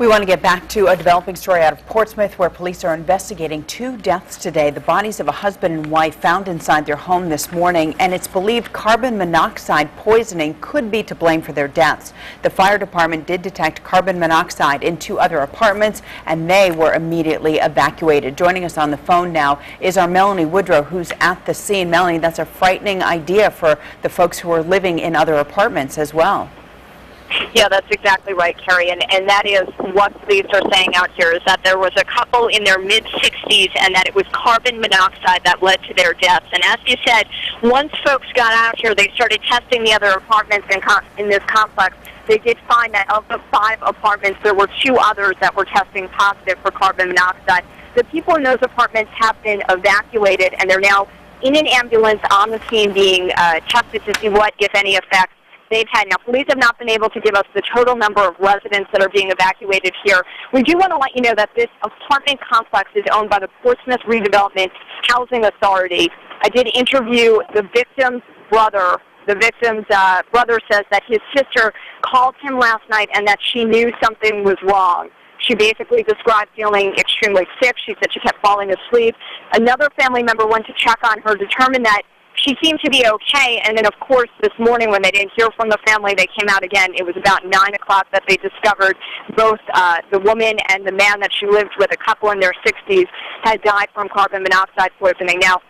We want to get back to a developing story out of Portsmouth where police are investigating two deaths today. The bodies of a husband and wife found inside their home this morning, and it's believed carbon monoxide poisoning could be to blame for their deaths. The fire department did detect carbon monoxide in two other apartments, and they were immediately evacuated. Joining us on the phone now is our Melanie Woodrow, who's at the scene. Melanie, that's a frightening idea for the folks who are living in other apartments as well. Yeah, that's exactly right, Carrie, and that is what police are saying out here, is that there was a couple in their mid-60s and that it was carbon monoxide that led to their deaths. And as you said, once folks got out here, they started testing the other apartments in this complex. They did find that of the 5 apartments, there were 2 others that were testing positive for carbon monoxide. The people in those apartments have been evacuated, and they're now in an ambulance on the scene being tested to see what, if any, effects they've had. Now, police have not been able to give us the total number of residents that are being evacuated here. We do want to let you know that this apartment complex is owned by the Portsmouth Redevelopment Housing Authority. I did interview the victim's brother. The victim's brother says that his sister called him last night and that she knew something was wrong. She basically described feeling extremely sick. She said she kept falling asleep. Another family member went to check on her, determined that she seemed to be okay, and then, of course, this morning when they didn't hear from the family, they came out again. It was about 9 o'clock that they discovered both the woman and the man that she lived with, a couple in their 60s, had died from carbon monoxide poisoning. Now,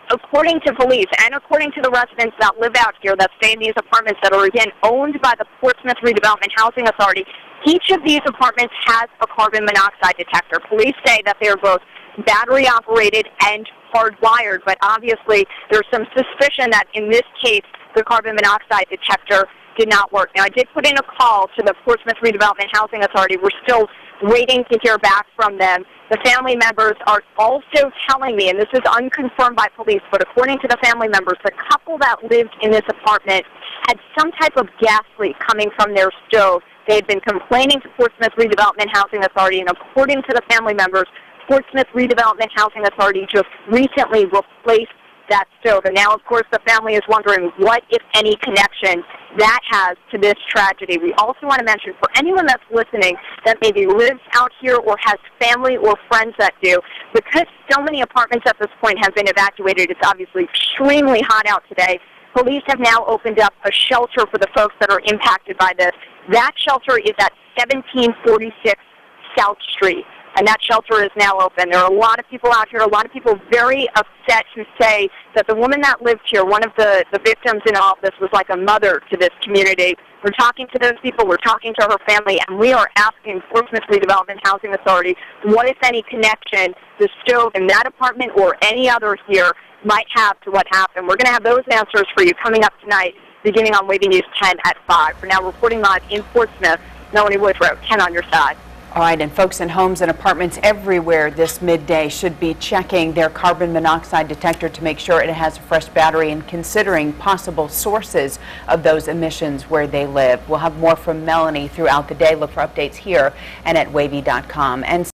according to police and according to the residents that live out here that stay in these apartments that are, again, owned by the Portsmouth Redevelopment Housing Authority, each of these apartments has a carbon monoxide detector. Police say that they are both battery-operated and hardwired, but obviously there's some suspicion that in this case the carbon monoxide detector did not work. Now, I did put in a call to the Portsmouth Redevelopment Housing Authority. We're still waiting to hear back from them. The family members are also telling me, and this is unconfirmed by police, but according to the family members, the couple that lived in this apartment had some type of gas leak coming from their stove. They had been complaining to Portsmouth Redevelopment Housing Authority, and according to the family members, Portsmouth Redevelopment Housing Authority just recently replaced that stove. And now, of course, the family is wondering what, if any, connection that has to this tragedy. We also want to mention, for anyone that's listening that maybe lives out here or has family or friends that do, because so many apartments at this point have been evacuated, it's obviously extremely hot out today. Police have now opened up a shelter for the folks that are impacted by this. That shelter is at 1746 South Street. And that shelter is now open. There are a lot of people out here, a lot of people very upset who say that the woman that lived here, one of the victims in all of this, was like a mother to this community. We're talking to those people, we're talking to her family, and we are asking Portsmouth Redevelopment Housing Authority what, if any, connection the stove in that apartment or any other here might have to what happened. We're going to have those answers for you coming up tonight, beginning on WAVY News 10 at 5. For now, reporting live in Portsmouth, Melanie Woodrow, 10 on your side. All right, and folks in homes and apartments everywhere this midday should be checking their carbon monoxide detector to make sure it has a fresh battery and considering possible sources of those emissions where they live. We'll have more from Melanie throughout the day. Look for updates here and at wavy.com. And